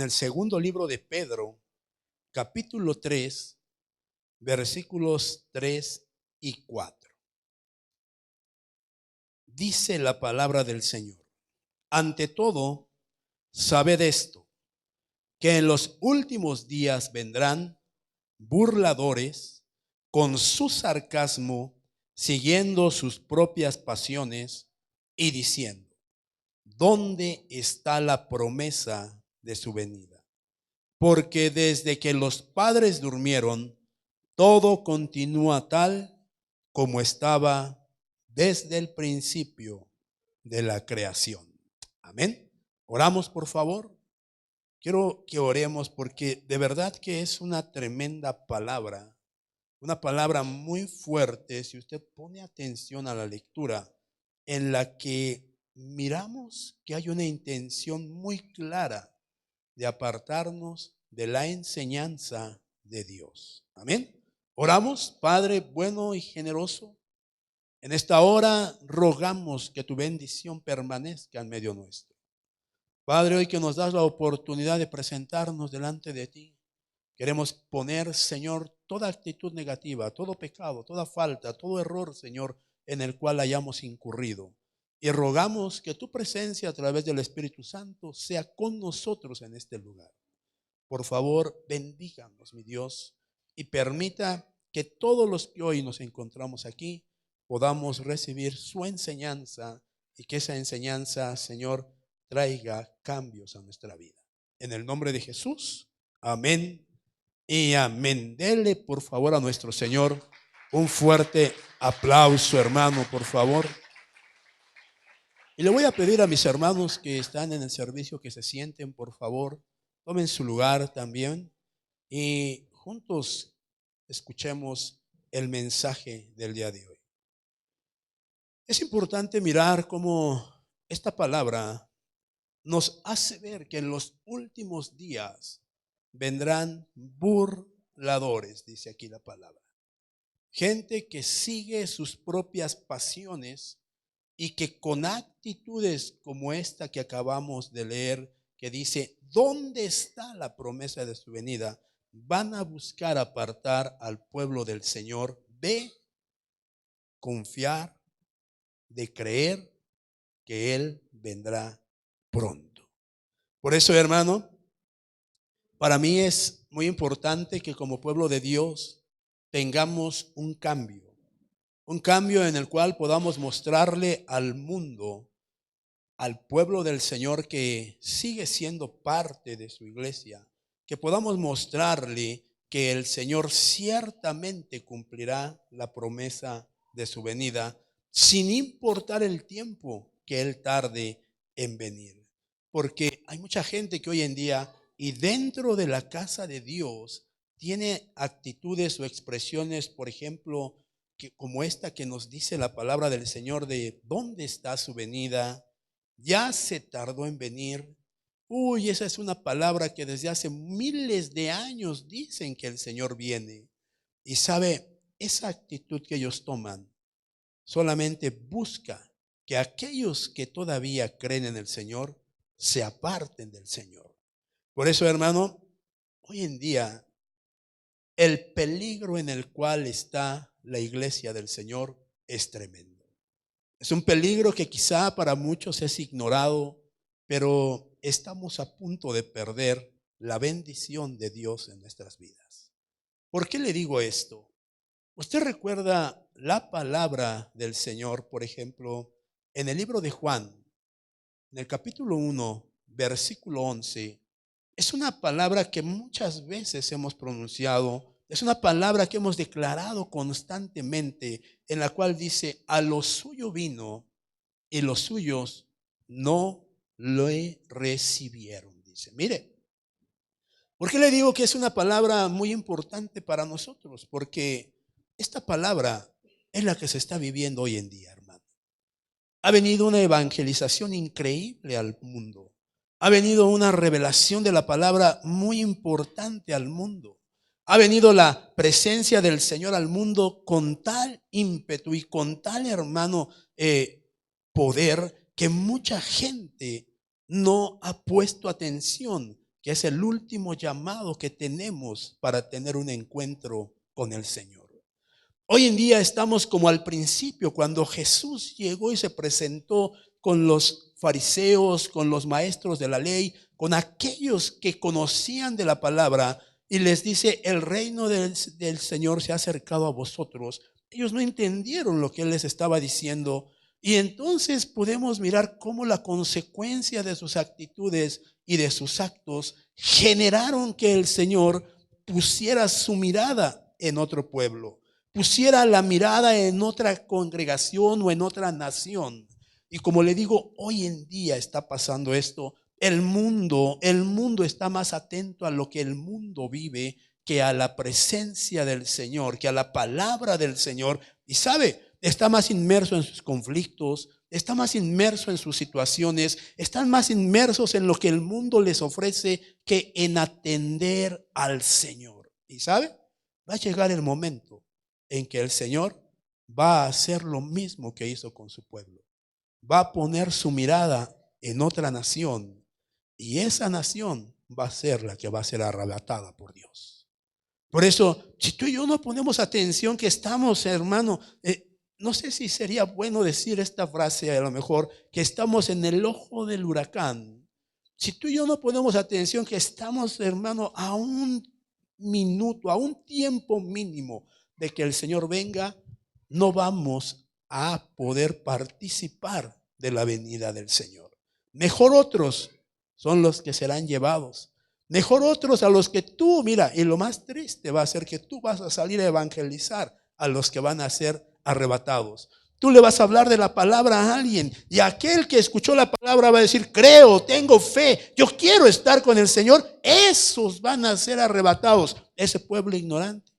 el segundo libro de Pedro, capítulo 3, versículos 3 y 4. Dice la palabra del Señor: ante todo, sabed esto, que en los últimos días vendrán burladores con su sarcasmo, siguiendo sus propias pasiones y diciendo: ¿dónde está la promesa de su venida? Porque desde que los padres durmieron, todo continúa tal como estaba desde el principio de la creación. Amén. Oramos, por favor. Quiero que oremos porque de verdad que es una tremenda palabra, una palabra muy fuerte si usted pone atención a la lectura, en la que miramos que hay una intención muy clara de apartarnos de la enseñanza de Dios. Amén. Oramos. Padre bueno y generoso, en esta hora rogamos que tu bendición permanezca en medio nuestro. Padre, hoy que nos das la oportunidad de presentarnos delante de ti, queremos poner, Señor, toda actitud negativa, todo pecado, toda falta, todo error, Señor, en el cual hayamos incurrido. Y rogamos que tu presencia a través del Espíritu Santo sea con nosotros en este lugar. Por favor, bendíganos, mi Dios, y permita que todos los que hoy nos encontramos aquí podamos recibir su enseñanza y que esa enseñanza, Señor, traiga cambios a nuestra vida. En el nombre de Jesús, amén y amén. Dele, por favor, a nuestro Señor un fuerte aplauso, hermano, por favor. Y le voy a pedir a mis hermanos que están en el servicio que se sienten, por favor, tomen su lugar también y juntos escuchemos el mensaje del día de hoy. Es importante mirar cómo esta palabra nos hace ver que en los últimos días vendrán burladores, dice aquí la palabra. Gente que sigue sus propias pasiones y que con actitudes como esta que acabamos de leer, que dice: ¿dónde está la promesa de su venida?, van a buscar apartar al pueblo del Señor de confiar, de creer que Él vendrá pronto. Por eso, hermano, para mí es muy importante que como pueblo de Dios tengamos un cambio en el cual podamos mostrarle al mundo, al pueblo del Señor que sigue siendo parte de su iglesia, que podamos mostrarle que el Señor ciertamente cumplirá la promesa de su venida, sin importar el tiempo que Él tarde en venir. Porque hay mucha gente que hoy en día y dentro de la casa de Dios tiene actitudes o expresiones, por ejemplo, como esta que nos dice la palabra del Señor de ¿dónde está su venida? Ya se tardó en venir. Uy, esa es una palabra que desde hace miles de años dicen que el Señor viene. Y sabe, esa actitud que ellos toman solamente busca que aquellos que todavía creen en el Señor se aparten del Señor. Por eso, hermano, hoy en día el peligro en el cual está la iglesia del Señor es tremendo. Es un peligro que quizá para muchos es ignorado, pero estamos a punto de perder la bendición de Dios en nuestras vidas. ¿Por qué le digo esto? Usted recuerda la palabra del Señor, por ejemplo, en el libro de Juan, en el capítulo 1, versículo 11. Es una palabra que muchas veces hemos pronunciado, es una palabra que hemos declarado constantemente, en la cual dice: a lo suyo vino y los suyos no lo recibieron. Dice, mire, ¿por qué le digo que es una palabra muy importante para nosotros? Porque esta palabra es la que se está viviendo hoy en día, hermano. Ha venido una evangelización increíble al mundo. Ha venido una revelación de la palabra muy importante al mundo. Ha venido la presencia del Señor al mundo con tal ímpetu y con tal, hermano, poder, que mucha gente no ha puesto atención que es el último llamado que tenemos para tener un encuentro con el Señor. Hoy en día estamos como al principio, cuando Jesús llegó y se presentó con los fariseos, con los maestros de la ley, con aquellos que conocían de la palabra, y les dice: el reino del Señor se ha acercado a vosotros. Ellos no entendieron lo que Él les estaba diciendo, y entonces podemos mirar cómo la consecuencia de sus actitudes y de sus actos generaron que el Señor pusiera su mirada en otro pueblo, pusiera la mirada en otra congregación o en otra nación. Y como le digo, hoy en día está pasando esto. El mundo está más atento a lo que el mundo vive que a la presencia del Señor, que a la palabra del Señor. Y sabe, está más inmerso en sus conflictos, está más inmerso en sus situaciones, están más inmersos en lo que el mundo les ofrece que en atender al Señor. Y sabe, va a llegar el momento en que el Señor va a hacer lo mismo que hizo con su pueblo. Va a poner su mirada en otra nación, y esa nación va a ser la que va a ser arrebatada por Dios. Por eso, si tú y yo no ponemos atención, que estamos, hermano, no sé si sería bueno decir esta frase, a lo mejor, que estamos en el ojo del huracán. Si tú y yo no ponemos atención, que estamos, hermano, a un minuto, a un tiempo mínimo de que el Señor venga, no vamos a poder participar de la venida del Señor. Mejor otros son los que serán llevados. Mejor otros a los que tú, mira, y lo más triste va a ser que tú vas a salir a evangelizar a los que van a ser arrebatados. Tú le vas a hablar de la palabra a alguien, y aquel que escuchó la palabra va a decir: creo, tengo fe, yo quiero estar con el Señor. Esos van a ser arrebatados. Ese pueblo ignorante,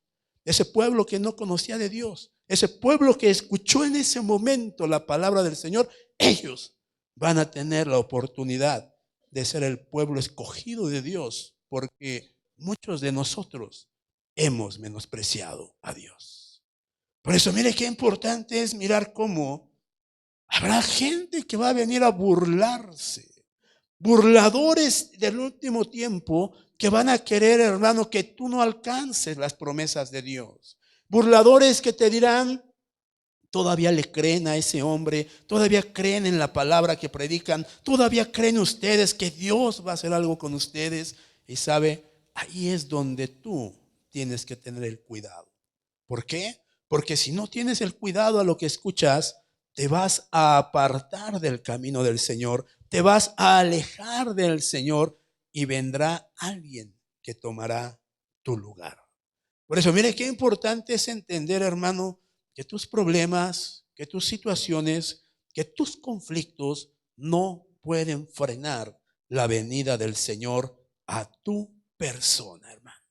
ese pueblo que no conocía de Dios, ese pueblo que escuchó en ese momento la palabra del Señor, ellos van a tener la oportunidad de ser el pueblo escogido de Dios, porque muchos de nosotros hemos menospreciado a Dios. Por eso, mire qué importante es mirar cómo habrá gente que va a venir a burlarse, burladores del último tiempo, que van a querer, hermano, que tú no alcances las promesas de Dios. Burladores que te dirán: todavía le creen a ese hombre, todavía creen en la palabra que predican, todavía creen ustedes que Dios va a hacer algo con ustedes. Y sabe, ahí es donde tú tienes que tener el cuidado. ¿Por qué? Porque si no tienes el cuidado a lo que escuchas, te vas a apartar del camino del Señor, te vas a alejar del Señor, y vendrá alguien que tomará tu lugar. Por eso, mire qué importante es entender, hermano, que tus problemas, que tus situaciones, que tus conflictos no pueden frenar la venida del Señor a tu persona, hermano.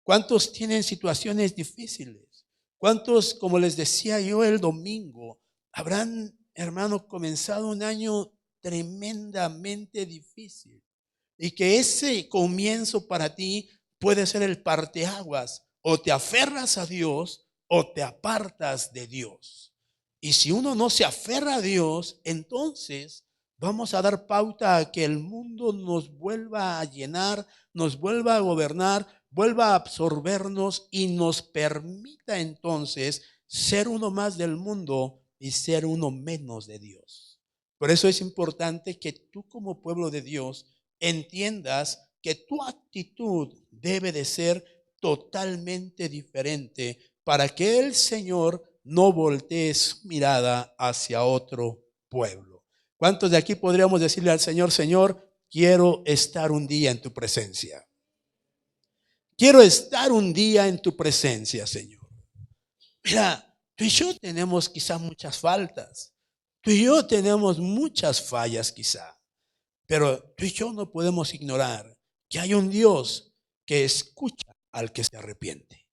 ¿Cuántos tienen situaciones difíciles? ¿Cuántos, como les decía yo el domingo, habrán, hermano, comenzado un año tremendamente difícil? Y que ese comienzo para ti puede ser el parteaguas. O te aferras a Dios o te apartas de Dios. Y si uno no se aferra a Dios, entonces vamos a dar pauta a que el mundo nos vuelva a llenar, nos vuelva a gobernar, vuelva a absorbernos, y nos permita entonces ser uno más del mundo y ser uno menos de Dios. Por eso es importante que tú, como pueblo de Dios, entiendas que tu actitud debe de ser totalmente diferente, para que el Señor no voltee su mirada hacia otro pueblo. ¿Cuántos de aquí podríamos decirle al Señor: Señor, quiero estar un día en tu presencia? Quiero estar un día en tu presencia, Señor. Mira, tú y yo tenemos quizá muchas faltas. Tú y yo tenemos muchas fallas quizá. Pero tú y yo no podemos ignorar que hay un Dios que escucha al que se arrepiente.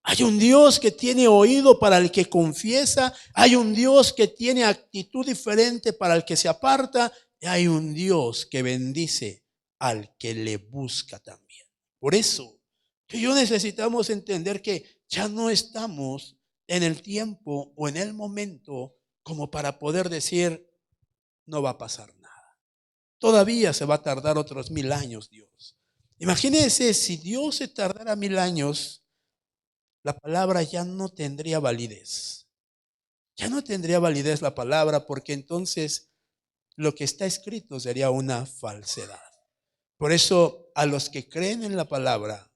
Hay un Dios que tiene oído para el que confiesa. Hay un Dios que tiene actitud diferente para el que se aparta. Y hay un Dios que bendice al que le busca también. Por eso, tú y yo necesitamos entender que ya no estamos en el tiempo o en el momento como para poder decir: no va a pasar nada. Todavía se va a tardar otros 1000 años Dios. Imagínense, si Dios se tardara 1000 años, la palabra ya no tendría validez. Ya no tendría validez la palabra, porque entonces lo que está escrito sería una falsedad. Por eso, a los que creen en la palabra,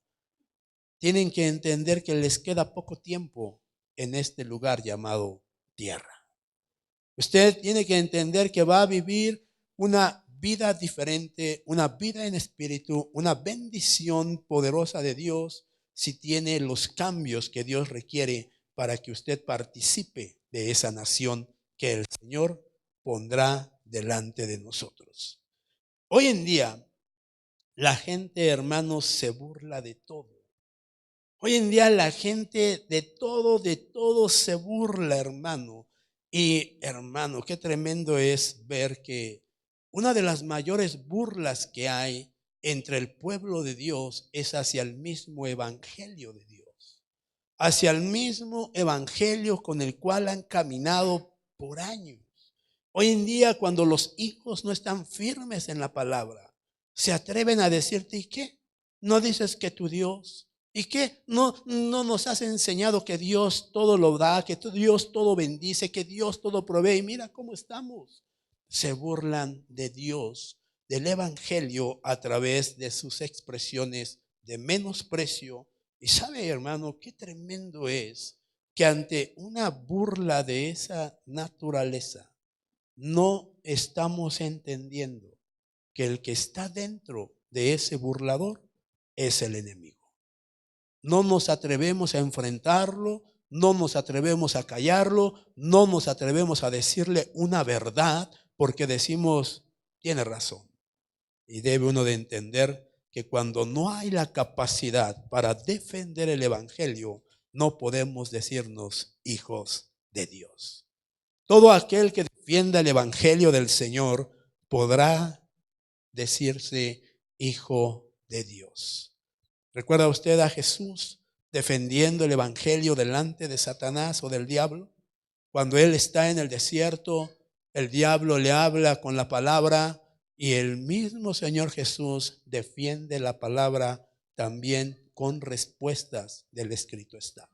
tienen que entender que les queda poco tiempo en este lugar llamado tierra. Usted tiene que entender que va a vivir una vida diferente, una vida en espíritu, una bendición poderosa de Dios, si tiene los cambios que Dios requiere para que usted participe de esa nación que el Señor pondrá delante de nosotros. Hoy en día, la gente, hermanos, se burla de todo. Hoy en día la gente de todo se burla, hermano. Y hermano, qué tremendo es ver que una de las mayores burlas que hay entre el pueblo de Dios es hacia el mismo evangelio de Dios. Hacia el mismo evangelio con el cual han caminado por años. Hoy en día, cuando los hijos no están firmes en la palabra, se atreven a decirte: ¿y qué? ¿No dices que tu Dios? ¿Y qué? ¿No nos has enseñado que Dios todo lo da, que Dios todo bendice, que Dios todo provee? Y mira cómo estamos. Se burlan de Dios, del evangelio, a través de sus expresiones de menosprecio. Y sabe, hermano, qué tremendo es que ante una burla de esa naturaleza, no estamos entendiendo que el que está dentro de ese burlador es el enemigo. No nos atrevemos a enfrentarlo, no nos atrevemos a callarlo, no nos atrevemos a decirle una verdad, porque decimos: tiene razón. Y debe uno de entender que cuando no hay la capacidad para defender el evangelio, no podemos decirnos hijos de Dios. Todo aquel que defienda el evangelio del Señor podrá decirse hijo de Dios. ¿Recuerda usted a Jesús defendiendo el evangelio delante de Satanás o del diablo? Cuando él está en el desierto, el diablo le habla con la palabra y el mismo Señor Jesús defiende la palabra también con respuestas del escrito está.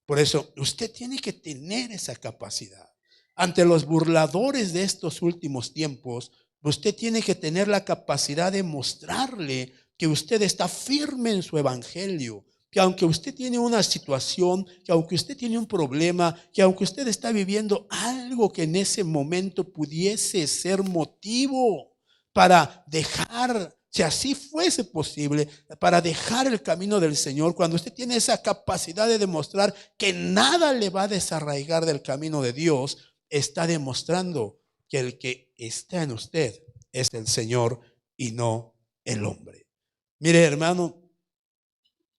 Por eso usted tiene que tener esa capacidad. Ante los burladores de estos últimos tiempos, usted tiene que tener la capacidad de mostrarle que usted está firme en su evangelio, que aunque usted tiene una situación, que aunque usted tiene un problema, que aunque usted está viviendo algo que en ese momento pudiese ser motivo para dejar, si así fuese posible, para dejar el camino del Señor, cuando usted tiene esa capacidad de demostrar que nada le va a desarraigar del camino de Dios, está demostrando que el que está en usted es el Señor y no el hombre. Mire, hermano,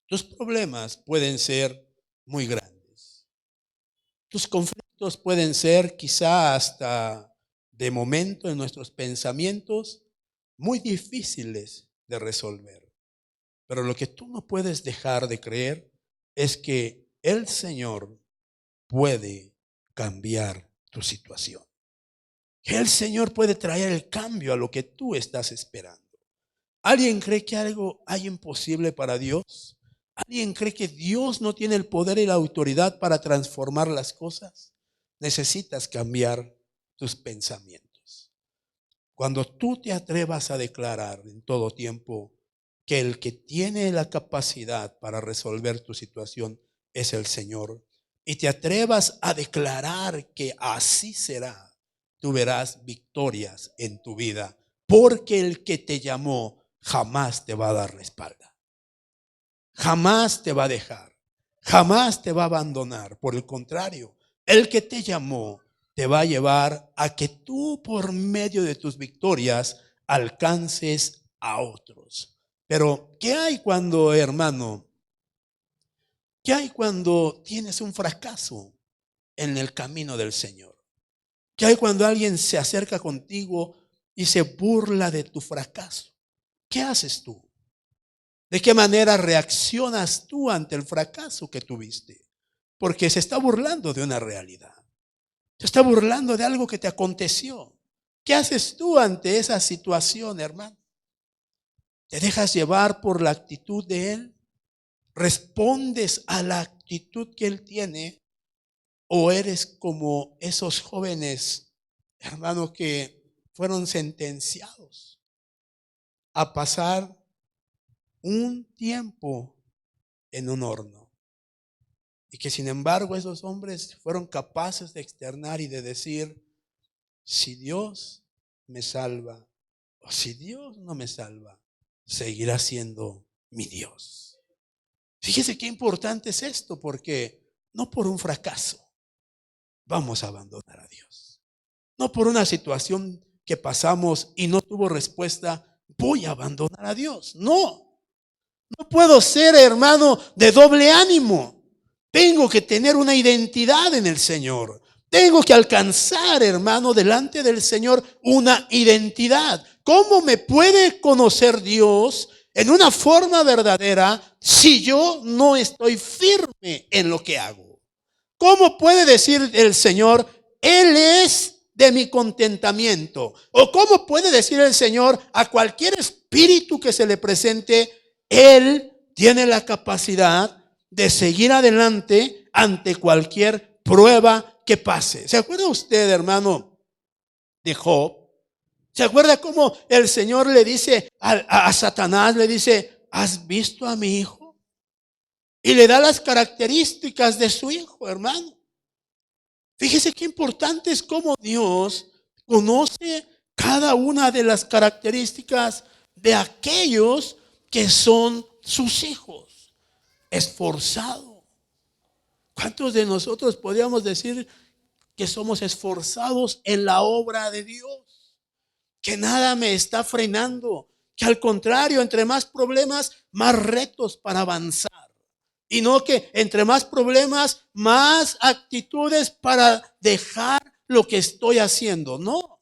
tus problemas pueden ser muy grandes. Tus conflictos pueden ser quizá hasta de momento en nuestros pensamientos muy difíciles de resolver. Pero lo que tú no puedes dejar de creer es que el Señor puede cambiar tu situación. Que el Señor puede traer el cambio a lo que tú estás esperando. ¿Alguien cree que algo hay imposible para Dios? ¿Alguien cree que Dios no tiene el poder y la autoridad para transformar las cosas? Necesitas cambiar tus pensamientos. Cuando tú te atrevas a declarar en todo tiempo que el que tiene la capacidad para resolver tu situación es el Señor, y te atrevas a declarar que así será, tú verás victorias en tu vida, porque el que te llamó jamás te va a dar la espalda. Jamás te va a dejar, jamás te va a abandonar. Por el contrario, el que te llamó te va a llevar a que tú, por medio de tus victorias, alcances a otros. Pero ¿qué hay cuando, hermano? ¿Qué hay cuando tienes un fracaso en el camino del Señor? ¿Qué hay cuando alguien se acerca contigo y se burla de tu fracaso? ¿Qué haces tú? ¿De qué manera reaccionas tú ante el fracaso que tuviste? Porque se está burlando de una realidad. Se está burlando de algo que te aconteció. ¿Qué haces tú ante esa situación, hermano? ¿Te dejas llevar por la actitud de él? ¿Respondes a la actitud que él tiene? ¿O eres como esos jóvenes, hermano, que fueron sentenciados a pasar un tiempo en un horno? Y que sin embargo esos hombres fueron capaces de externar y de decir: si Dios me salva o si Dios no me salva, seguirá siendo mi Dios. Fíjese qué importante es esto, porque no por un fracaso vamos a abandonar a Dios. No por una situación que pasamos y no tuvo respuesta, voy a abandonar a Dios. No, no puedo ser, hermano, de doble ánimo. Tengo que tener una identidad en el Señor. Tengo que alcanzar, hermano, delante del Señor una identidad. ¿Cómo me puede conocer Dios en una forma verdadera si yo no estoy firme en lo que hago? ¿Cómo puede decir el Señor, Él es de mi contentamiento? ¿O cómo puede decir el Señor a cualquier espíritu que se le presente, Él tiene la capacidad de seguir adelante ante cualquier prueba que pase? ¿Se acuerda usted, hermano, de Job? ¿Se acuerda cómo el Señor le dice a Satanás, le dice, ¿has visto a mi hijo? Y le da las características de su hijo, hermano. Fíjese qué importante es cómo Dios conoce cada una de las características de aquellos que son sus hijos. Esforzado. ¿Cuántos de nosotros podríamos decir que somos esforzados en la obra de Dios? Que nada me está frenando, que al contrario, entre más problemas, más retos para avanzar. Y no que entre más problemas, más actitudes para dejar lo que estoy haciendo. No,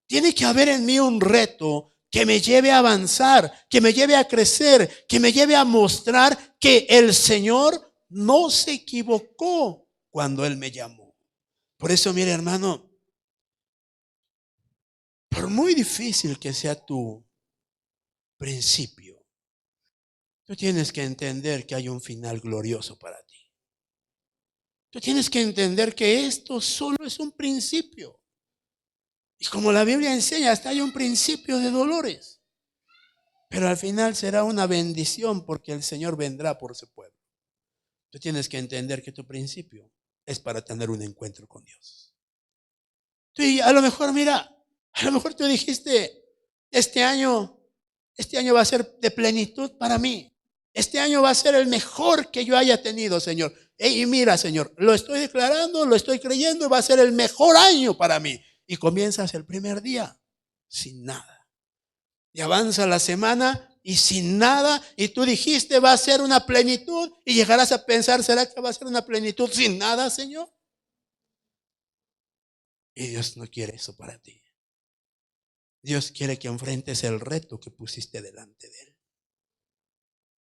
tiene que haber en mí un reto que me lleve a avanzar, que me lleve a crecer, que me lleve a mostrar que el Señor no se equivocó cuando Él me llamó. Por eso, mire, hermano, por muy difícil que sea tu principio, tú tienes que entender que hay un final glorioso para ti. Tú tienes que entender que esto solo es un principio. Y como la Biblia enseña, hasta hay un principio de dolores. Pero al final será una bendición porque el Señor vendrá por su pueblo. Tú tienes que entender que tu principio es para tener un encuentro con Dios. Y a lo mejor, mira, a lo mejor tú dijiste, este año va a ser de plenitud para mí. Este año va a ser el mejor que yo haya tenido, Señor. Y mira, Señor, lo estoy declarando, lo estoy creyendo, va a ser el mejor año para mí. Y comienzas el primer día sin nada. Y avanza la semana y sin nada. Y tú dijiste, va a ser una plenitud. Y llegarás a pensar, ¿será que va a ser una plenitud sin nada, Señor? Y Dios no quiere eso para ti. Dios quiere que enfrentes el reto que pusiste delante de Él.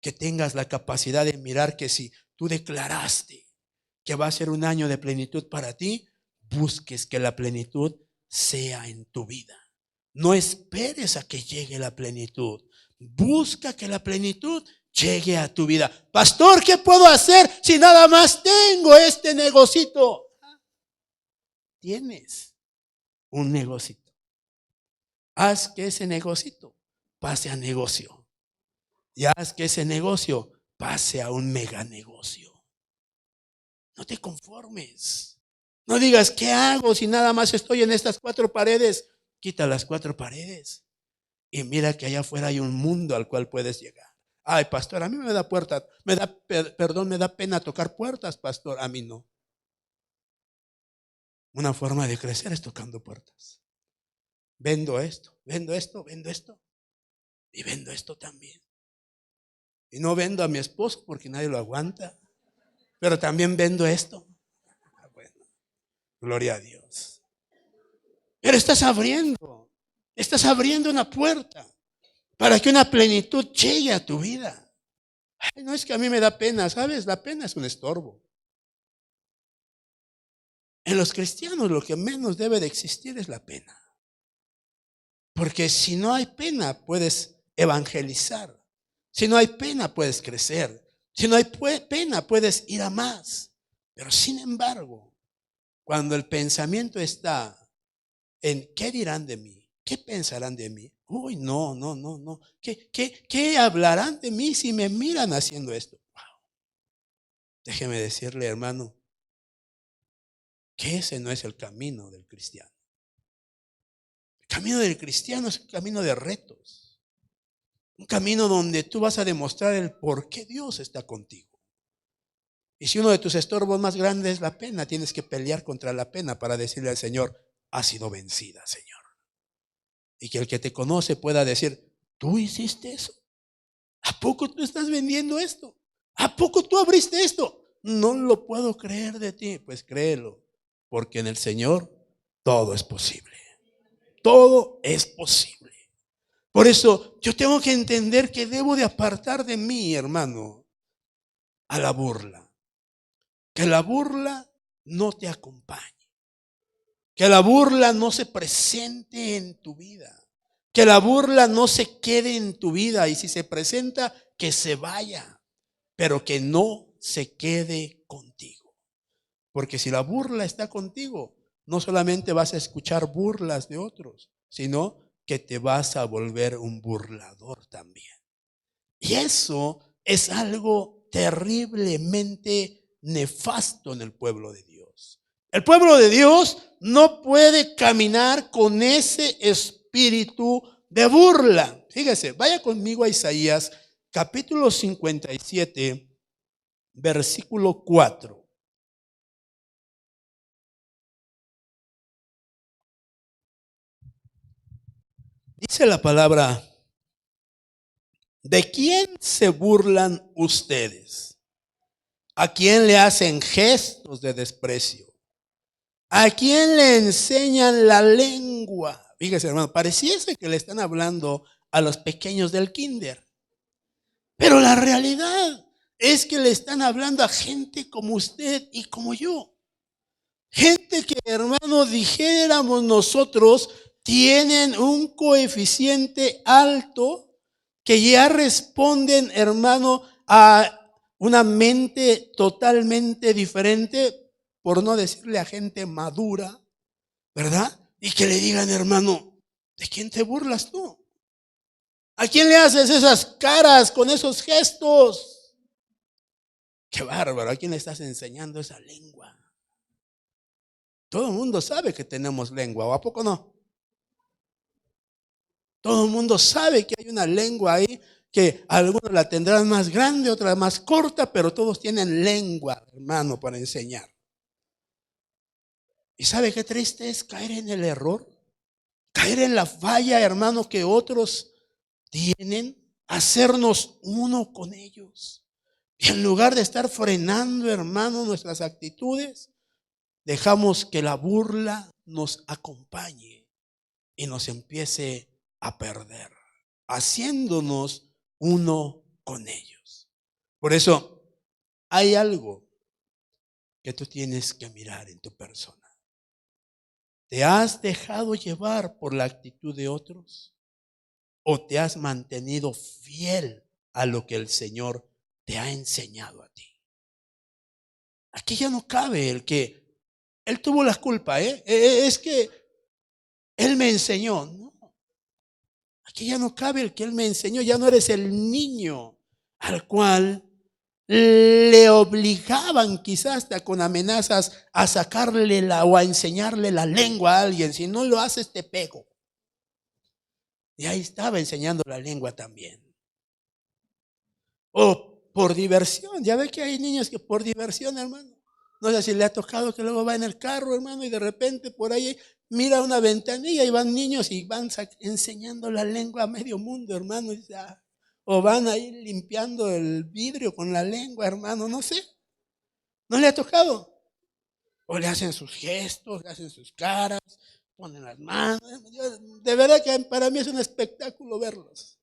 Que tengas la capacidad de mirar que si tú declaraste que va a ser un año de plenitud para ti, busques que la plenitud sea en tu vida. No esperes a que llegue la plenitud. Busca que la plenitud llegue a tu vida. Pastor, ¿qué puedo hacer si nada más tengo este negocito? Tienes un negocito. Haz que ese negocito pase a negocio. Y haz que ese negocio pase a un mega negocio. No te conformes. No digas, ¿qué hago si nada más estoy en estas 4 paredes? Quita las 4 paredes y mira que allá afuera hay un mundo al cual puedes llegar. Ay, pastor, a mí me da me da pena tocar puertas, pastor. A mí no. Una forma de crecer es tocando puertas. Vendo esto, vendo esto, vendo esto. Y vendo esto también. Y no vendo a mi esposo porque nadie lo aguanta. Pero también vendo esto. Bueno, gloria a Dios. Pero estás abriendo una puerta para que una plenitud llegue a tu vida. Ay, no es que a mí me da pena, ¿sabes? La pena es un estorbo. En los cristianos lo que menos debe de existir es la pena. Porque si no hay pena, puedes evangelizar. Si no hay pena, puedes crecer. Si no hay pena, puedes ir a más. Pero sin embargo, cuando el pensamiento está en ¿qué dirán de mí? ¿Qué pensarán de mí? Uy, no, no, no, no. ¿Qué hablarán de mí si me miran haciendo esto? Wow. Déjeme decirle, hermano, que ese no es el camino del cristiano. El camino del cristiano es un camino de retos. Un camino donde tú vas a demostrar el por qué Dios está contigo. Y si uno de tus estorbos más grandes es la pena, tienes que pelear contra la pena para decirle al Señor, ha sido vencida, Señor. Y que el que te conoce pueda decir, ¿tú hiciste eso? ¿A poco tú estás vendiendo esto? ¿A poco tú abriste esto? No lo puedo creer de ti. Pues créelo, porque en el Señor todo es posible. Todo es posible. Por eso yo tengo que entender que debo de apartar de mí, hermano, a la burla. Que la burla no te acompañe. Que la burla no se presente en tu vida. Que la burla no se quede en tu vida. Y si se presenta, que se vaya. Pero que no se quede contigo. Porque si la burla está contigo, no solamente vas a escuchar burlas de otros, sino que te vas a volver un burlador también. Y eso es algo terriblemente nefasto en el pueblo de Dios. El pueblo de Dios no puede caminar con ese espíritu de burla. Fíjese, vaya conmigo a Isaías capítulo 57, versículo 4. Dice la palabra, ¿de quién se burlan ustedes? ¿A quién le hacen gestos de desprecio? ¿A quién le enseñan la lengua? Fíjese, hermano, pareciese que le están hablando a los pequeños del kinder. Pero la realidad es que le están hablando a gente como usted y como yo. Gente que, hermano, dijéramos nosotros, tienen un coeficiente alto que ya responden, hermano, a una mente totalmente diferente, por no decirle a gente madura, ¿verdad? Y que le digan, hermano, ¿de quién te burlas tú? ¿A quién le haces esas caras con esos gestos? Qué bárbaro, ¿a quién le estás enseñando esa lengua? Todo el mundo sabe que tenemos lengua, ¿o a poco no? Todo el mundo sabe que hay una lengua ahí, que algunos la tendrán más grande, otras más corta, pero todos tienen lengua, hermano, para enseñar. ¿Y sabe qué triste es caer en el error? Caer en la falla, hermano, que otros tienen, hacernos uno con ellos. Y en lugar de estar frenando, hermano, nuestras actitudes, dejamos que la burla nos acompañe y nos empiece a perder, haciéndonos uno con ellos. Por eso hay algo que tú tienes que mirar en tu persona. ¿Te has dejado llevar por la actitud de otros? ¿O te has mantenido fiel a lo que el Señor te ha enseñado a ti? Aquí ya no cabe el que Él tuvo la culpa, es que Él me enseñó. No, aquí ya no cabe el que Él me enseñó. Ya no eres el niño al cual le obligaban quizás hasta con amenazas a sacarle o a enseñarle la lengua a alguien. Si no lo haces te pego. Y ahí estaba enseñando la lengua también. O por diversión. Ya ve que hay niños que por diversión, hermano. No sé si le ha tocado que luego va en el carro, hermano, y de repente por ahí mira una ventanilla y van niños y van enseñando la lengua a medio mundo, hermano. Y o van ahí limpiando el vidrio con la lengua, hermano, no sé. ¿No le ha tocado? O le hacen sus gestos, le hacen sus caras, ponen las manos. De verdad que para mí es un espectáculo verlos.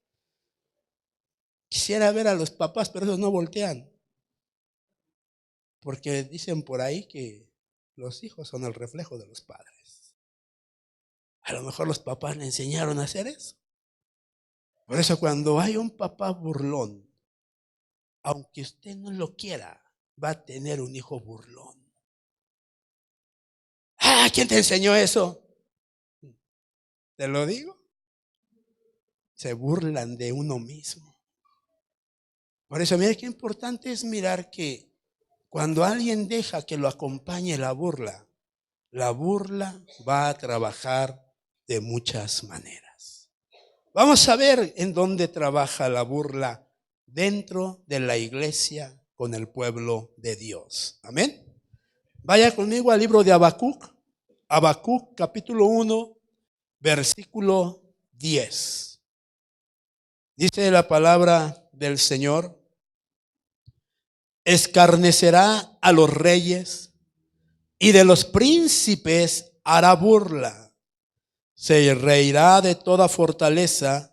Quisiera ver a los papás, pero esos no voltean. Porque dicen por ahí que los hijos son el reflejo de los padres. A lo mejor los papás le enseñaron a hacer eso. Por eso cuando hay un papá burlón, aunque usted no lo quiera, va a tener un hijo burlón. Ah, ¿quién te enseñó eso? ¿Te lo digo? Se burlan de uno mismo. Por eso, mira qué importante es mirar que cuando alguien deja que lo acompañe la burla va a trabajar de muchas maneras. Vamos a ver en dónde trabaja la burla dentro de la iglesia con el pueblo de Dios. Amén. Vaya conmigo al libro de Habacuc. Habacuc capítulo 1, versículo 10. Dice la palabra del Señor: escarnecerá a los reyes y de los príncipes hará burla. Se reirá de toda fortaleza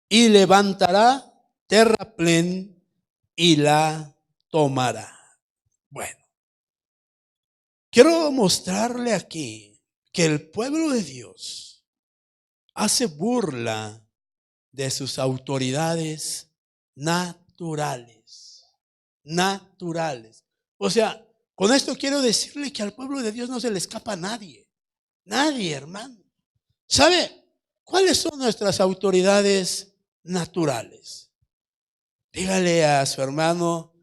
y levantará terraplén y la tomará. Bueno, quiero mostrarle aquí que el pueblo de Dios hace burla de sus autoridades naturales. Naturales. O sea, con esto quiero decirle que al pueblo de Dios no se le escapa a nadie. Nadie, hermano. ¿Sabe cuáles son nuestras autoridades naturales? Dígale a su hermano: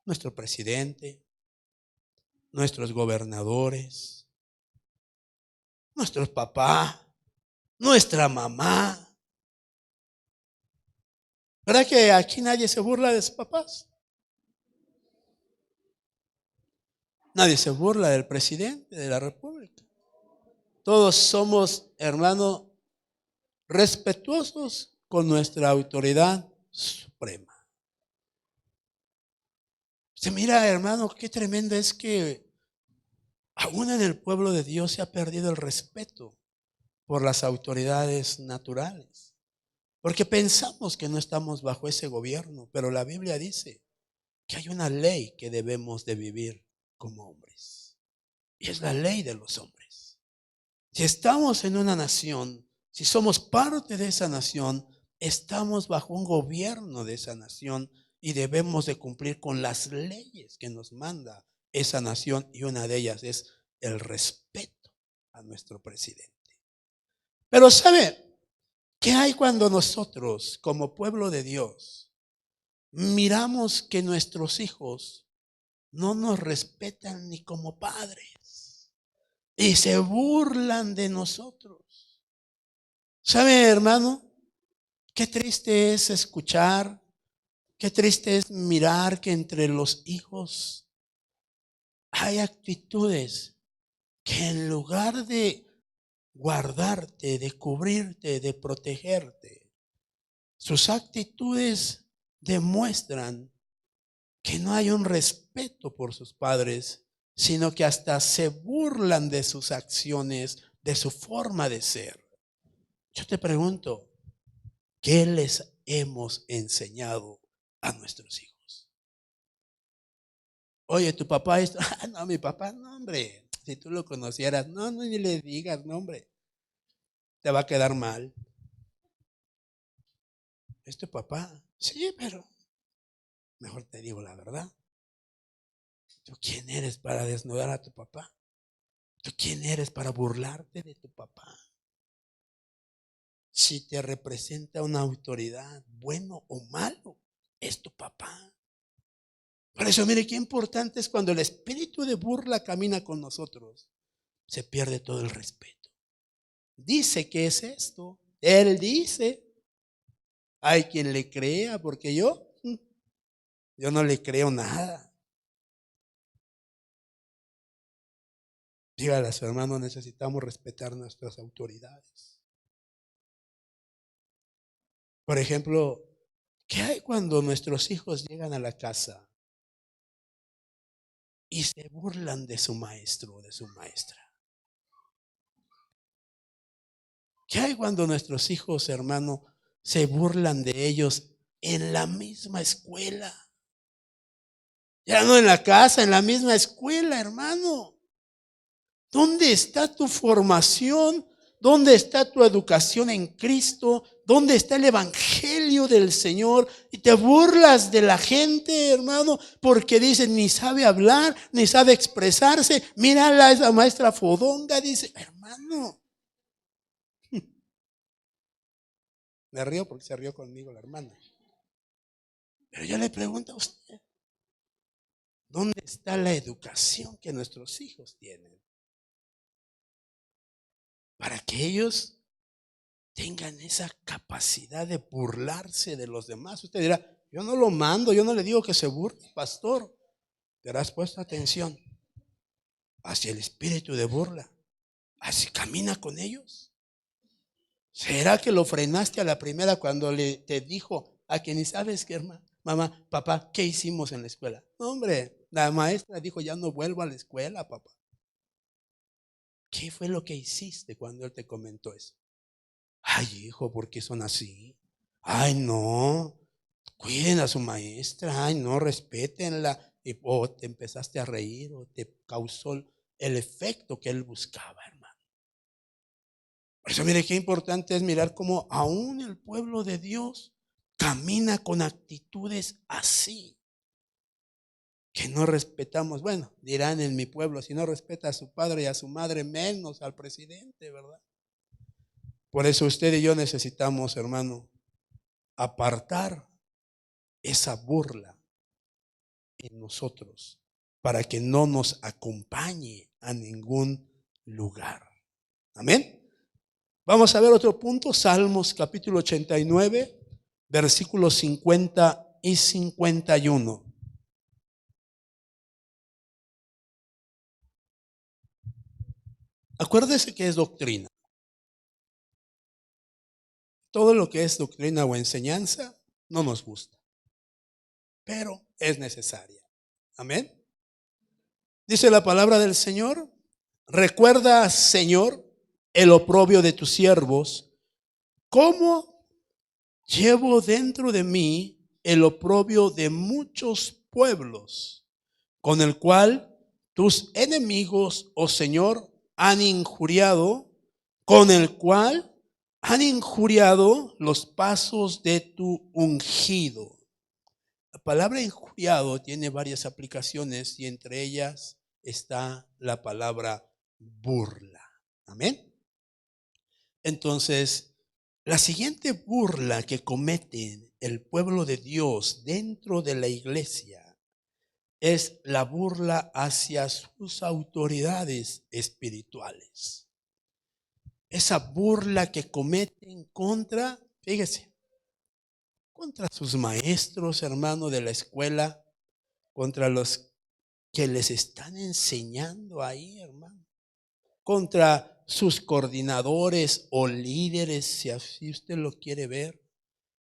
nuestro presidente, nuestros gobernadores, nuestros papás, nuestra mamá. ¿Verdad que aquí nadie se burla de sus papás? Nadie se burla del presidente de la República. Todos somos, hermano, respetuosos con nuestra autoridad suprema. Se mira, hermano, qué tremendo es que aún en el pueblo de Dios se ha perdido el respeto por las autoridades naturales. Porque pensamos que no estamos bajo ese gobierno, pero la Biblia dice que hay una ley que debemos de vivir como hombres. Y es la ley de los hombres. Si estamos en una nación, si somos parte de esa nación, estamos bajo un gobierno de esa nación y debemos de cumplir con las leyes que nos manda esa nación, y una de ellas es el respeto a nuestro presidente. Pero ¿sabe qué hay cuando nosotros, como pueblo de Dios, miramos que nuestros hijos no nos respetan ni como padres y se burlan de nosotros? ¿Sabe, hermano? Qué triste es escuchar, qué triste es mirar que entre los hijos hay actitudes que en lugar de guardarte, de cubrirte, de protegerte, sus actitudes demuestran que no hay un respeto por sus padres, sino que hasta se burlan de sus acciones, de su forma de ser. Yo te pregunto, ¿qué les hemos enseñado a nuestros hijos? Oye, tu papá es... no, mi papá, no, hombre. Si tú lo conocieras, no, ni le digas, no, hombre. Te va a quedar mal. ¿Es tu papá? Sí, pero mejor te digo la verdad. ¿Tú quién eres para desnudar a tu papá? ¿Tú quién eres para burlarte de tu papá? Si te representa una autoridad, bueno o malo, es tu papá. Por eso, mire qué importante es cuando el espíritu de burla camina con nosotros, se pierde todo el respeto. Dice que es esto. Él dice. Hay quien le crea, porque yo no le creo nada. Dígale a su hermano: necesitamos respetar nuestras autoridades. Por ejemplo, ¿qué hay cuando nuestros hijos llegan a la casa y se burlan de su maestro o de su maestra? ¿Qué hay cuando nuestros hijos, hermano, se burlan de ellos en la misma escuela? Ya no en la casa, en la misma escuela, hermano. ¿Dónde está tu formación? ¿Dónde está tu educación en Cristo? ¿Dónde está el evangelio del Señor? Y te burlas de la gente, hermano, porque dicen ni sabe hablar, ni sabe expresarse. Mírala, esa maestra fodonga, dice, hermano. Me río porque se rió conmigo la hermana. Pero yo le pregunto a usted, ¿dónde está la educación que nuestros hijos tienen? Para que ellos tengan esa capacidad de burlarse de los demás. Usted dirá, yo no lo mando, yo no le digo que se burle, pastor. ¿Te has puesto atención hacia el espíritu de burla? ¿Así camina con ellos? ¿Será que lo frenaste a la primera cuando te dijo a que ni sabes qué, hermano? Mamá, papá, ¿qué hicimos en la escuela? No, hombre, la maestra dijo, ya no vuelvo a la escuela, papá. ¿Qué fue lo que hiciste cuando él te comentó eso? Ay, hijo, ¿por qué son así? Ay, no, cuiden a su maestra, ay, no, respétenla. O te empezaste a reír o te causó el efecto que él buscaba, hermano. Por eso, mire, qué importante es mirar cómo aún el pueblo de Dios camina con actitudes así. Que no respetamos, bueno, dirán en mi pueblo, si no respeta a su padre y a su madre, menos al presidente, ¿verdad? Por eso usted y yo necesitamos, hermano, apartar esa burla en nosotros para que no nos acompañe a ningún lugar. Amén. Vamos a ver otro punto, Salmos capítulo 89, versículos 50 y 51. Acuérdese que es doctrina. Todo lo que es doctrina o enseñanza no nos gusta, pero es necesaria. Amén. Dice la palabra del Señor, recuerda, Señor, el oprobio de tus siervos, cómo llevo dentro de mí el oprobio de muchos pueblos, con el cual tus enemigos, oh Señor, han injuriado, con el cual han injuriado los pasos de tu ungido. La palabra injuriado tiene varias aplicaciones y entre ellas está la palabra burla. Amén. Entonces, la siguiente burla que cometen el pueblo de Dios dentro de la iglesia es la burla hacia sus autoridades espirituales. Esa burla que cometen contra, fíjese, contra sus maestros, hermano, de la escuela, contra los que les están enseñando ahí, hermano, contra sus coordinadores o líderes, si así usted lo quiere ver.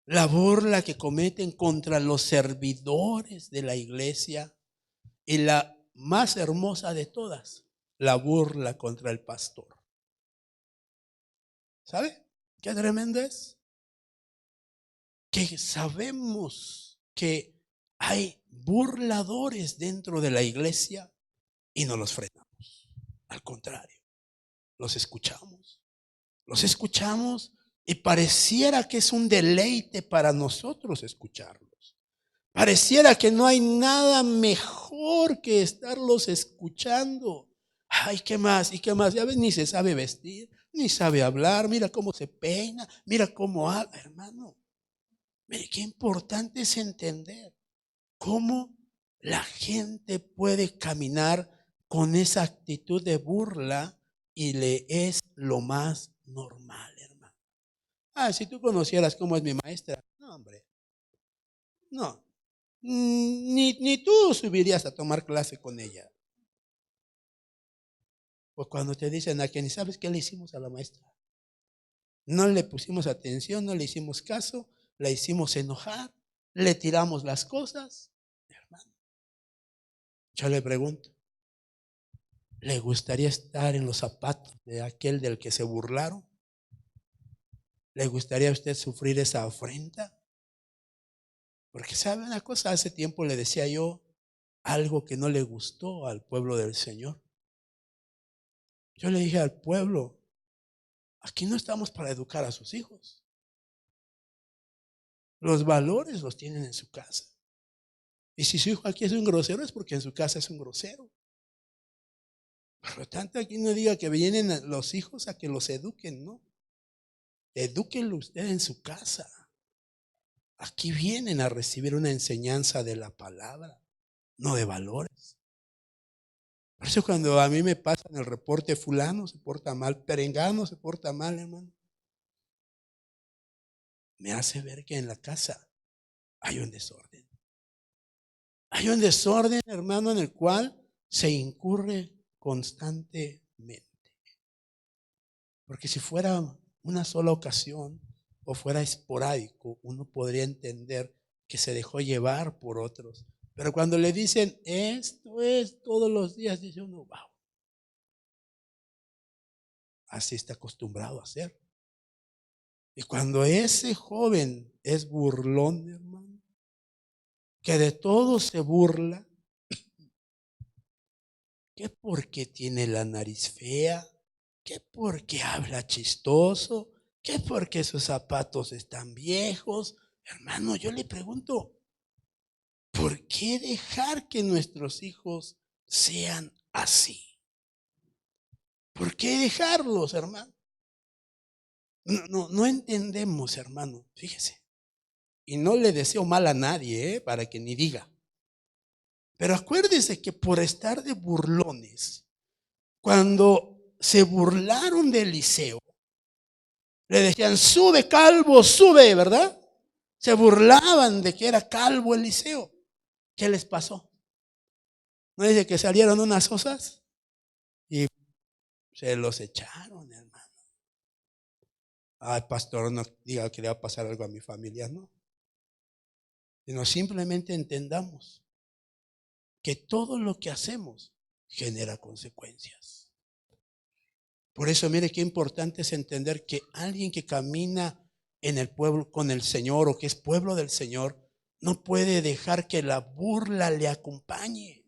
La burla que cometen contra los servidores de la iglesia y la más hermosa de todas, la burla contra el pastor. ¿Sabe qué tremendo es? Que sabemos que hay burladores dentro de la iglesia y no los frenamos. Al contrario, los escuchamos y pareciera que es un deleite para nosotros escucharlos. Pareciera que no hay nada mejor que estarlos escuchando. Ay, ¿qué más? ¿Y qué más? Ya ves, ni se sabe vestir, ni sabe hablar. Mira cómo se peina, mira cómo habla, hermano. Mire, qué importante es entender cómo la gente puede caminar con esa actitud de burla y le es lo más normal, hermano. Ah, si tú conocieras cómo es mi maestra, no, hombre, no, ni tú subirías a tomar clase con ella. Pues cuando te dicen a que ni sabes qué le hicimos a la maestra, no le pusimos atención, no le hicimos caso, la hicimos enojar, le tiramos las cosas, hermano. Yo le pregunto, ¿le gustaría estar en los zapatos de aquel del que se burlaron? ¿Le gustaría a usted sufrir esa afrenta? Porque sabe una cosa, hace tiempo le decía yo algo que no le gustó al pueblo del Señor. Yo le dije al pueblo, Aquí no estamos para educar a sus hijos. Los valores los tienen en su casa. Y si su hijo aquí es un grosero, es porque en su casa es un grosero. Por lo tanto, aquí no diga que vienen los hijos a que los eduquen, no. Edúquenlo usted en su casa. Aquí vienen a recibir una enseñanza de la palabra, no de valores. Por eso cuando a mí me pasan el reporte, fulano se porta mal, perengano se porta mal, hermano, me hace ver que en la casa hay un desorden. Hay un desorden, hermano, en el cual se incurre constantemente. Porque si fuera una sola ocasión o fuera esporádico, uno podría entender que se dejó llevar por otros. Pero cuando le dicen, esto es todos los días, dice uno, wow. Así está acostumbrado a hacer. Y cuando ese joven es burlón, hermano, que de todo se burla, que porque tiene la nariz fea, que porque habla chistoso, que porque sus zapatos están viejos. Hermano, yo le pregunto, ¿por qué dejar que nuestros hijos sean así? ¿Por qué dejarlos, hermano? No entendemos, hermano, fíjese. Y no le deseo mal a nadie, para que ni diga. Pero acuérdese que por estar de burlones, cuando se burlaron de Eliseo, le decían, sube calvo, sube, ¿verdad? Se burlaban de que era calvo Eliseo. ¿Qué les pasó? ¿No dice que salieron unas osas? Y se los echaron, hermano. Ay, pastor, no diga que le va a pasar algo a mi familia, no. Sino simplemente entendamos que todo lo que hacemos genera consecuencias. Por eso, mire qué importante es entender que alguien que camina en el pueblo con el Señor o que es pueblo del Señor, no puede dejar que la burla le acompañe.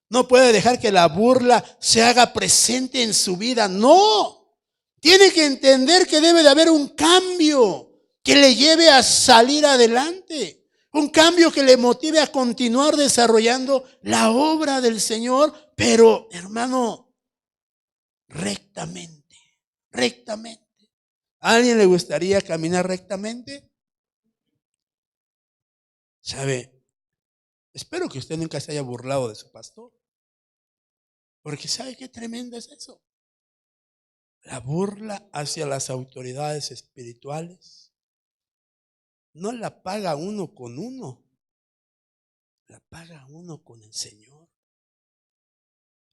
No puede dejar que la burla se haga presente en su vida. No. Tiene que entender que debe de haber un cambio que le lleve a salir adelante. Un cambio que le motive a continuar desarrollando la obra del Señor. Pero, hermano, rectamente, rectamente. ¿A alguien le gustaría caminar rectamente? ¿Sabe? Espero que usted nunca se haya burlado de su pastor. Porque ¿sabe qué tremendo es eso? La burla hacia las autoridades espirituales no la paga uno, la paga uno con el Señor.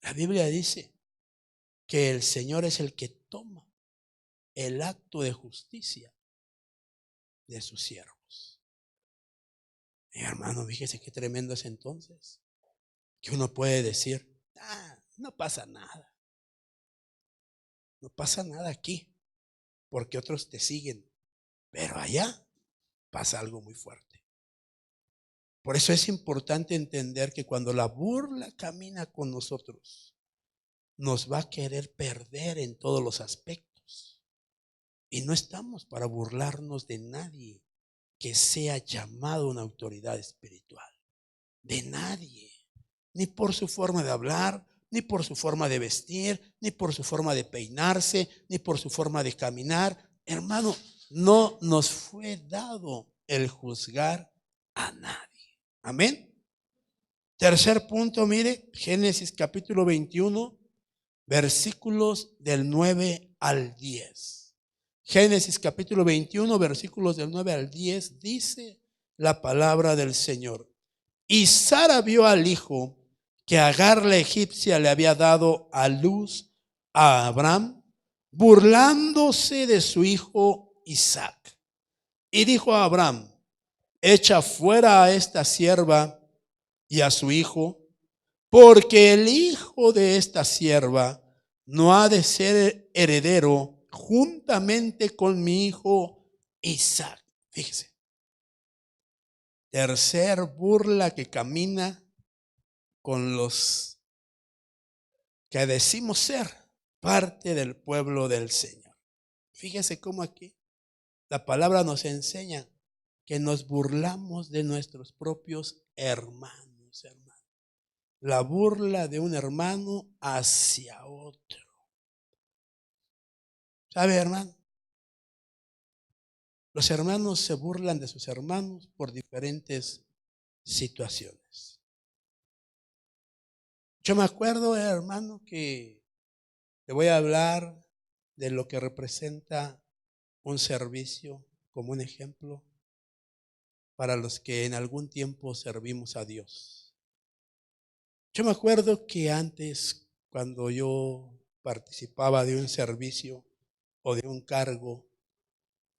La Biblia dice que el Señor es el que toma el acto de justicia de sus siervos. Mi hermano, fíjese qué tremendo es entonces, que uno puede decir, no pasa nada, no pasa nada aquí, porque otros te siguen, pero allá pasa algo muy fuerte. Por eso es importante entender que cuando la burla camina con nosotros, nos va a querer perder en todos los aspectos. Y no estamos para burlarnos de nadie que sea llamado una autoridad espiritual. De nadie. Ni por su forma de hablar, ni por su forma de vestir, ni por su forma de peinarse, ni por su forma de caminar. Hermano, no nos fue dado el juzgar a nadie. Amén. Tercer punto, mire, Génesis capítulo 21, versículos del 9 al 10. Génesis capítulo 21, versículos del 9 al 10, dice la palabra del Señor. Y Sara vio al hijo que Agar la egipcia le había dado a luz a Abraham, burlándose de su hijo Isaac. Y dijo a Abraham, echa fuera a esta sierva y a su hijo, porque el hijo de esta sierva no ha de ser heredero juntamente con mi hijo Isaac. Fíjese. Tercer burla que camina con los que decimos ser parte del pueblo del Señor. Fíjese cómo aquí la palabra nos enseña que nos burlamos de nuestros propios hermanos, hermanos. La burla de un hermano hacia otro. ¿Sabe, hermano? Los hermanos se burlan de sus hermanos por diferentes situaciones. Yo me acuerdo, hermano, que le voy a hablar de lo que representa un servicio como un ejemplo para los que en algún tiempo servimos a Dios. Yo me acuerdo que antes, cuando yo participaba de un servicio o de un cargo,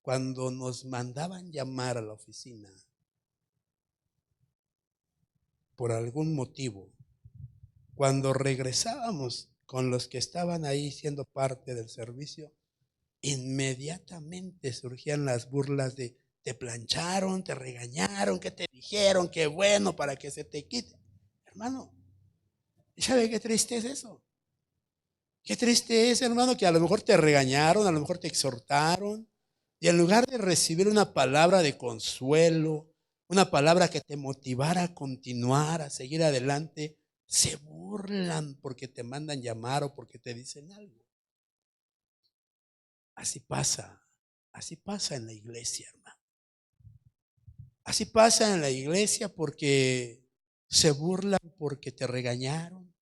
cuando nos mandaban llamar a la oficina por algún motivo, cuando regresábamos con los que estaban ahí siendo parte del servicio, inmediatamente surgían las burlas de te plancharon, te regañaron, que te dijeron, qué bueno para que se te quite. Hermano, ¿sabe qué triste es eso? Qué triste es, hermano, que a lo mejor te regañaron, a lo mejor te exhortaron, y en lugar de recibir una palabra de consuelo, una palabra que te motivara a continuar, a seguir adelante, se burlan porque te mandan llamar o porque te dicen algo. Así pasa en la iglesia, hermano. Así pasa en la iglesia porque se burlan porque te regañaron,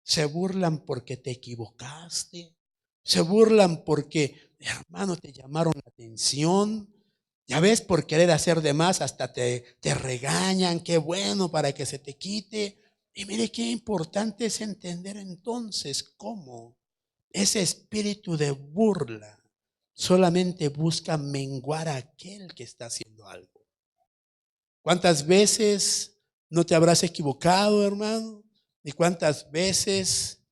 se burlan porque te equivocaste, se burlan porque, hermano, te llamaron la atención. Ya ves, por querer hacer de más, hasta te regañan, qué bueno para que se te quite. Y mire qué importante es entender entonces cómo ese espíritu de burla solamente busca menguar a aquel que está haciendo algo. ¿Cuántas veces no te habrás equivocado, hermano? ¿Y cuántas veces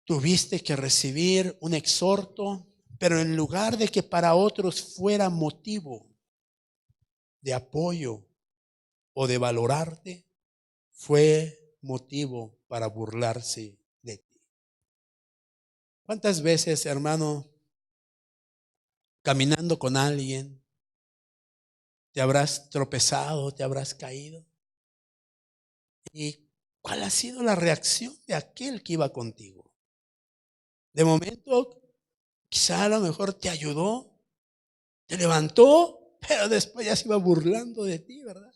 tuviste que recibir un exhorto, pero en lugar de que para otros fuera motivo de apoyo o de valorarte, fue motivo para burlarse de ti? ¿Cuántas veces, hermano, caminando con alguien, te habrás tropezado, te habrás caído? ¿Y cuál ha sido la reacción de aquel que iba contigo? De momento, quizá a lo mejor te ayudó, te levantó, pero después ya se iba burlando de ti, ¿verdad?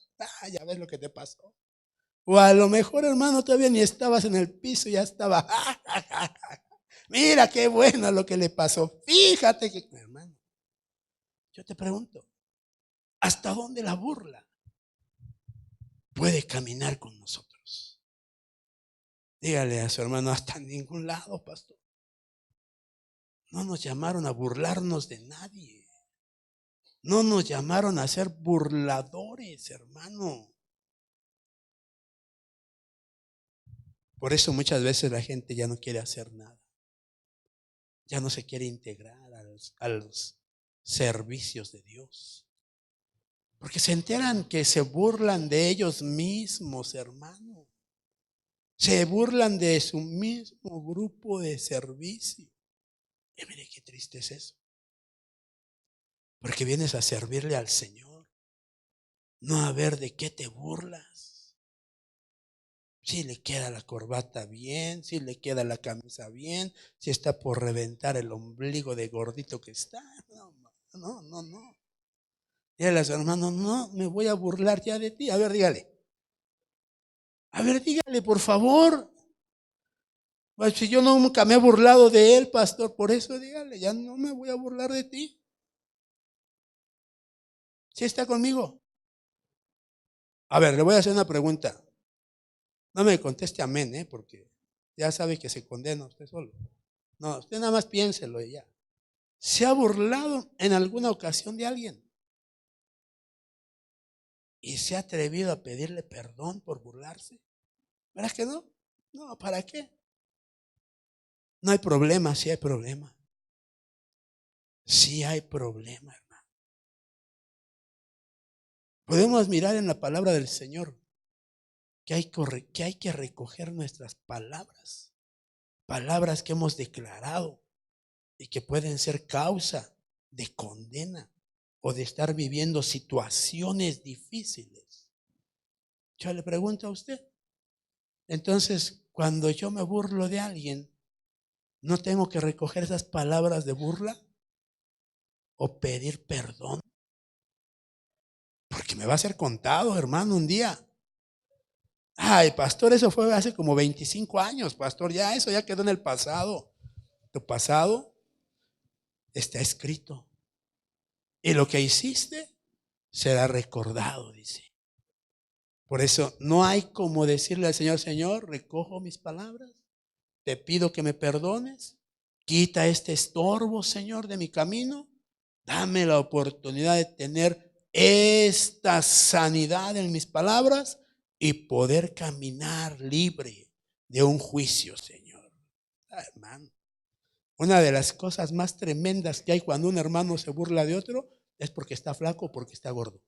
Ya ves lo que te pasó. O a lo mejor, hermano, todavía ni estabas en el piso, ya estaba. Mira qué bueno lo que le pasó. Fíjate que, hermano, yo te pregunto, ¿hasta dónde la burla puede caminar con nosotros? Dígale a su hermano, hasta ningún lado, pastor. No nos llamaron a burlarnos de nadie. No nos llamaron a ser burladores, hermano. Por eso muchas veces la gente ya no quiere hacer nada. Ya no se quiere integrar a los servicios de Dios. Porque se enteran que se burlan de ellos mismos, hermano. Se burlan de su mismo grupo de servicio. Y mire qué triste es eso. Porque vienes a servirle al Señor, no a ver de qué te burlas. Si le queda la corbata bien, si le queda la camisa bien, si está por reventar el ombligo de gordito que está. No. Dígale a su hermano, no me voy a burlar ya de ti. A ver, dígale. A ver, dígale, por favor. Pues si yo nunca me he burlado de él, pastor, por eso dígale, ya no me voy a burlar de ti. ¿Sí está conmigo? A ver, le voy a hacer una pregunta. No me conteste amén, porque ya sabe que se condena usted solo. No, usted nada más piénselo y ya. ¿Se ha burlado en alguna ocasión de alguien? ¿Y se ha atrevido a pedirle perdón por burlarse? ¿Verdad que no? No, ¿para qué? No hay problema, sí hay problema. Sí hay problema, hermano. Podemos mirar en la palabra del Señor que hay que recoger nuestras palabras, palabras que hemos declarado. y que pueden ser causa de condena o de estar viviendo situaciones difíciles. Yo le pregunto a usted, entonces, cuando yo me burlo de alguien, ¿no tengo que recoger esas palabras de burla o pedir perdón? Porque me va a ser contado, hermano, un día. Ay, pastor, eso fue hace como 25 años, pastor, ya eso ya quedó en el pasado. Tu pasado está escrito. Y lo que hiciste será recordado, dice. Por eso no hay como decirle al Señor, Señor, recojo mis palabras, te pido que me perdones, quita este estorbo, Señor, de mi camino, dame la oportunidad de tener esta sanidad en mis palabras y poder caminar libre de un juicio, Señor. Hermano, una de las cosas más tremendas que hay cuando un hermano se burla de otro es porque está flaco o porque está gordo.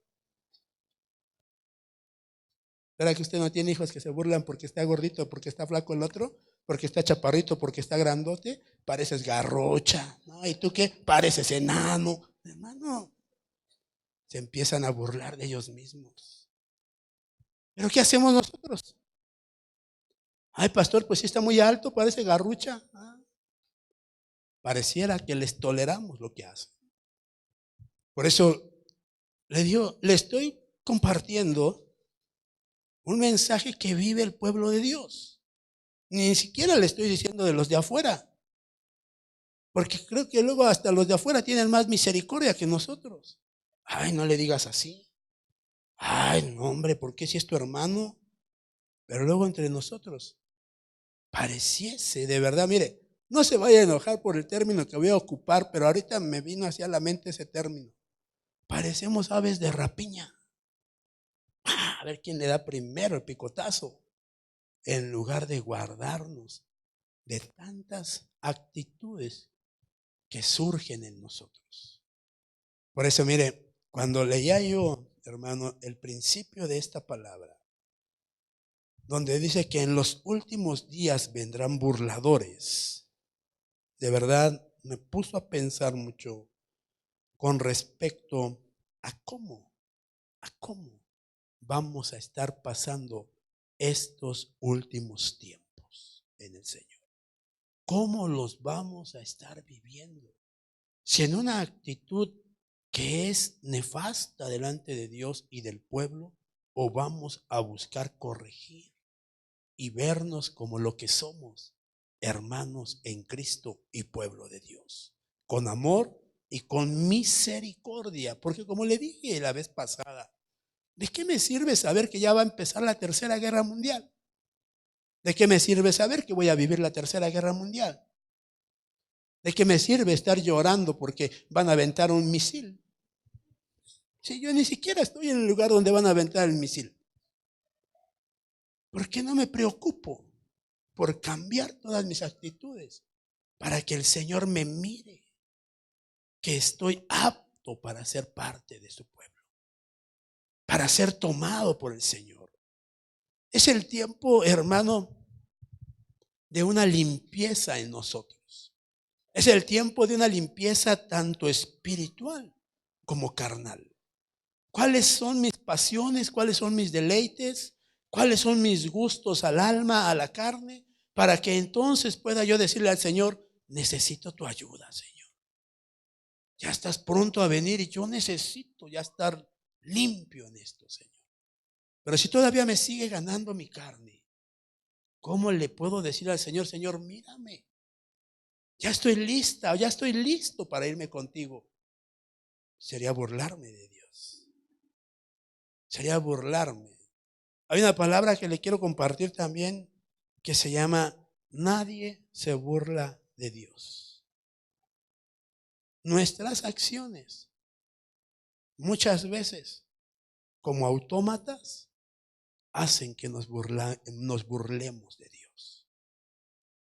¿Verdad que usted no tiene hijos que se burlan porque está gordito, porque está flaco el otro, porque está chaparrito, porque está grandote? Pareces garrocha, ¿no? ¿Y tú qué? Pareces enano. Hermano, se empiezan a burlar de ellos mismos. ¿Pero qué hacemos nosotros? Ay, pastor, pues sí está muy alto, parece garrucha. Pareciera que les toleramos lo que hacen. Por eso le estoy compartiendo un mensaje que vive el pueblo de Dios. Ni siquiera le estoy diciendo de los de afuera, porque creo que luego hasta los de afuera tienen más misericordia que nosotros. Ay, no le digas así. Ay, no, hombre, ¿por qué si es tu hermano? Pero luego entre nosotros pareciese, de verdad, mire, no se vaya a enojar por el término que voy a ocupar, pero ahorita me vino hacia la mente ese término. Parecemos aves de rapiña. A ver quién le da primero el picotazo, en lugar de guardarnos de tantas actitudes que surgen en nosotros. Por eso, mire, cuando leía yo, hermano, el principio de esta palabra, donde dice que en los últimos días vendrán burladores, de verdad me puso a pensar mucho con respecto a cómo vamos a estar pasando estos últimos tiempos en el Señor. ¿Cómo los vamos a estar viviendo? Si en una actitud que es nefasta delante de Dios y del pueblo, o vamos a buscar corregir y vernos como lo que somos, hermanos en Cristo y pueblo de Dios, con amor y con misericordia. Porque como le dije la vez pasada, ¿de qué me sirve saber que ya va a empezar la tercera guerra mundial? ¿De qué me sirve saber que voy a vivir la tercera guerra mundial? ¿De qué me sirve estar llorando porque van a aventar un misil? Si yo ni siquiera estoy en el lugar donde van a aventar el misil. ¿Por qué no me preocupo por cambiar todas mis actitudes para que el Señor me mire que estoy apto para ser parte de su pueblo, para ser tomado por el Señor? Es el tiempo, hermano, de una limpieza en nosotros. Es el tiempo de una limpieza tanto espiritual como carnal. ¿Cuáles son mis pasiones? ¿Cuáles son mis deleites? ¿Cuáles son mis gustos al alma, a la carne? Para que entonces pueda yo decirle al Señor, necesito tu ayuda, Señor. Ya estás pronto a venir y yo necesito ya estar limpio en esto, Señor. Pero si todavía me sigue ganando mi carne, ¿cómo le puedo decir al Señor, Señor, mírame? Ya estoy lista, ya estoy listo para irme contigo. Sería burlarme de Dios. Sería burlarme. Hay una palabra que le quiero compartir también que se llama: nadie se burla de Dios. Nuestras acciones muchas veces como autómatas hacen que nos burlemos de Dios.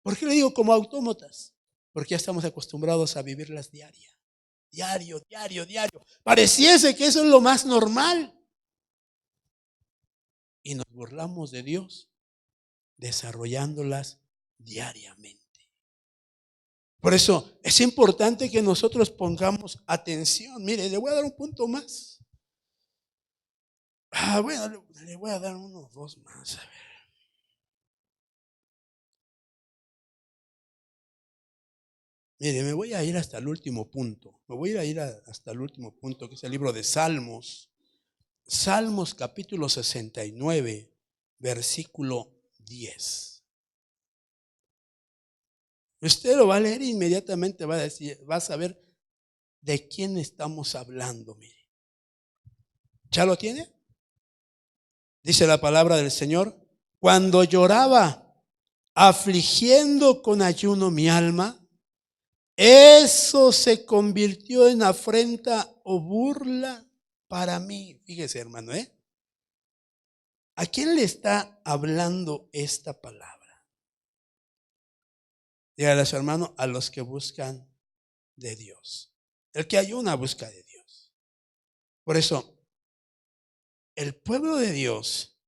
¿Por qué le digo como autómatas? Porque ya estamos acostumbrados a vivirlas diario. Pareciese que eso es lo más normal. Y nos burlamos de Dios desarrollándolas diariamente. Por eso es importante que nosotros pongamos atención. Mire, le voy a dar un punto más. Bueno, le voy a dar unos dos más. A ver. Mire, me voy a ir hasta el último punto. Me voy a ir hasta el último punto, que es el libro de Salmos. Salmos capítulo 69, versículo 10. Usted lo va a leer e inmediatamente va a decir, va a saber de quién estamos hablando. Mire, ¿ya lo tiene? Dice la palabra del Señor: cuando lloraba, afligiendo con ayuno mi alma, eso se convirtió en afrenta o burla para mí. Fíjese, hermano, ¿a quién le está hablando esta palabra? Dígale a su hermano: a los que buscan de Dios. El que ayuna busca de Dios. Por eso, el pueblo de Dios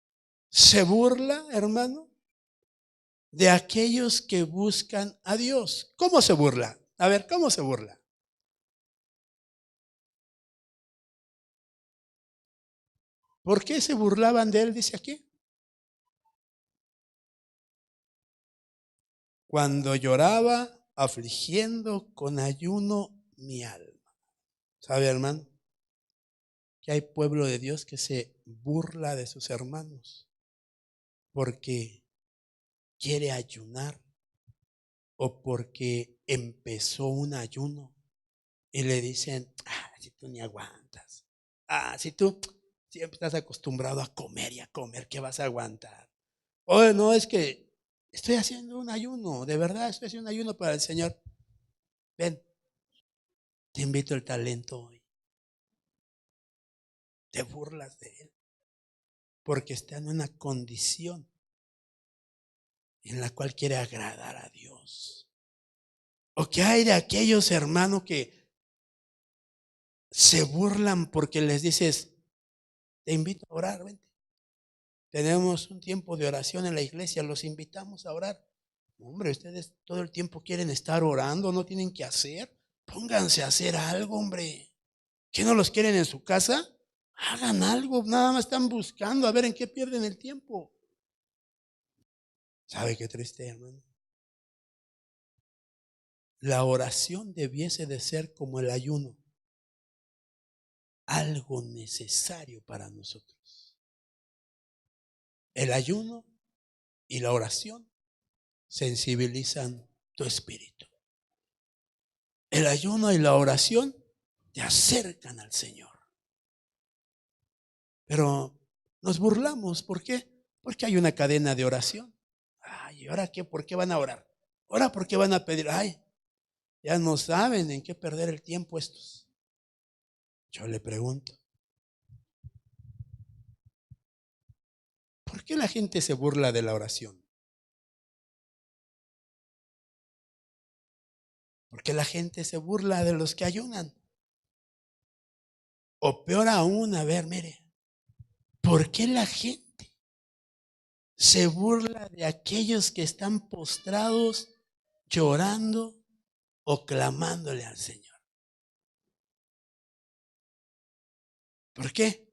se burla, hermano, de aquellos que buscan a Dios. ¿Cómo se burla? A ver, ¿cómo se burla? ¿Por qué se burlaban de él? Dice aquí. Cuando lloraba, afligiendo con ayuno mi alma. ¿Sabe, hermano? Que hay pueblo de Dios que se burla de sus hermanos porque quiere ayunar o porque empezó un ayuno y le dicen: si tú ni aguantas, si tú siempre estás acostumbrado a comer y a comer, ¿qué vas a aguantar? Oye, no, es que estoy haciendo un ayuno, de verdad estoy haciendo un ayuno para el Señor. Ven, te invito el talento hoy. Te burlas de él porque está en una condición en la cual quiere agradar a Dios. ¿O qué hay de aquellos hermanos que se burlan porque les dices: te invito a orar, vente? Tenemos un tiempo de oración en la iglesia, los invitamos a orar. Hombre, ustedes todo el tiempo quieren estar orando, no tienen que hacer. Pónganse a hacer algo, hombre. ¿Qué no los quieren en su casa? Hagan algo, nada más están buscando a ver en qué pierden el tiempo. ¿Sabe qué triste, hermano? La oración debiese de ser como el ayuno, algo necesario para nosotros. El ayuno y la oración sensibilizan tu espíritu. El ayuno y la oración te acercan al Señor. Pero nos burlamos. ¿Por qué? Porque hay una cadena de oración. ¿Y ahora qué? ¿Por qué van a orar? ¿Ahora por qué van a pedir? Ya no saben en qué perder el tiempo estos. Yo le pregunto: ¿por qué la gente se burla de la oración? Porque la gente se burla de los que ayunan. O peor aún, a ver, mire, ¿por qué la gente se burla de aquellos que están postrados, llorando o clamándole al Señor? ¿Por qué?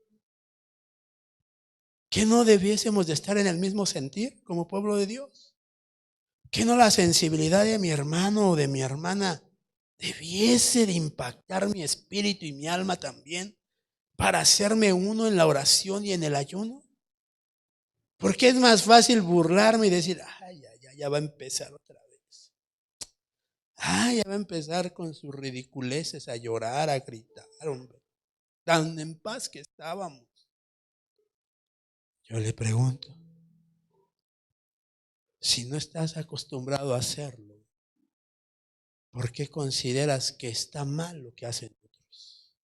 ¿Que no debiésemos de estar en el mismo sentir como pueblo de Dios? ¿Que no la sensibilidad de mi hermano o de mi hermana debiese de impactar mi espíritu y mi alma también para hacerme uno en la oración y en el ayuno? Porque es más fácil burlarme y decir: ya va a empezar otra vez. Ya va a empezar con sus ridiculeces, a llorar, a gritar, hombre. Tan en paz que estábamos. Yo le pregunto: si no estás acostumbrado a hacerlo, ¿por qué consideras que está mal lo que hacen otros?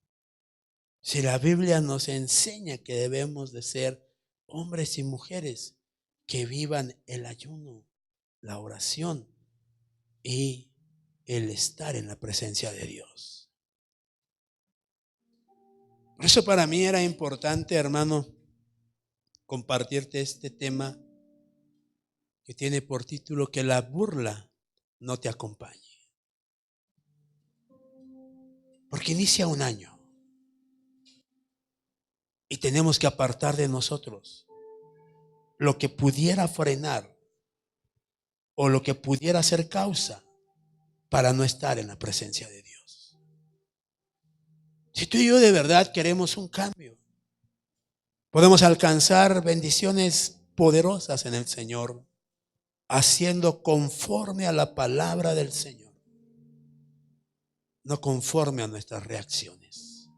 Si la Biblia nos enseña que debemos de ser hombres y mujeres que vivan el ayuno, la oración y el estar en la presencia de Dios. Por eso para mí era importante, hermano, compartirte este tema que tiene por título: que la burla no te acompañe. Porque inicia un año y tenemos que apartar de nosotros lo que pudiera frenar o lo que pudiera ser causa para no estar en la presencia de Dios. Si tú y yo de verdad queremos un cambio, podemos alcanzar bendiciones poderosas en el Señor, haciendo conforme a la palabra del Señor, no conforme a nuestras reacciones.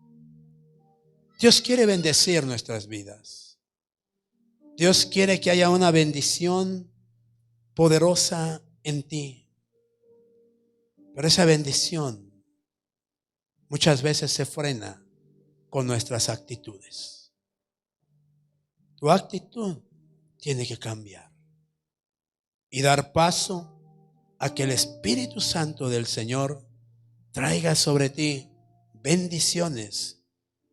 Dios quiere bendecir nuestras vidas. Dios quiere que haya una bendición poderosa en ti. Pero esa bendición muchas veces se frena con nuestras actitudes. Tu actitud tiene que cambiar y dar paso a que el Espíritu Santo del Señor traiga sobre ti bendiciones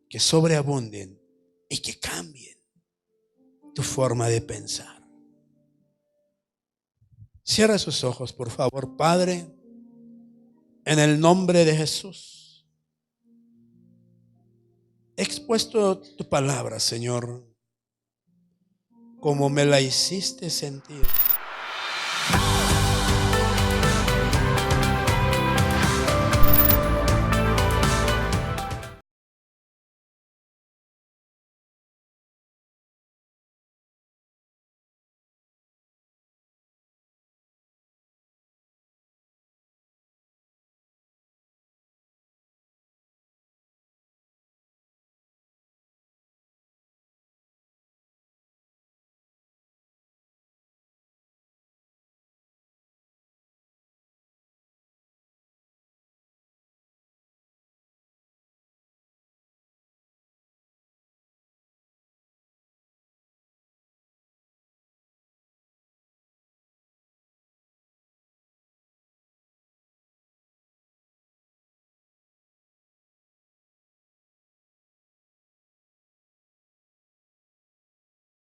que sobreabunden y que cambien tu forma de pensar. Cierra sus ojos, por favor. Padre, en el nombre de Jesús, he expuesto tu palabra, Señor, como me la hiciste sentir.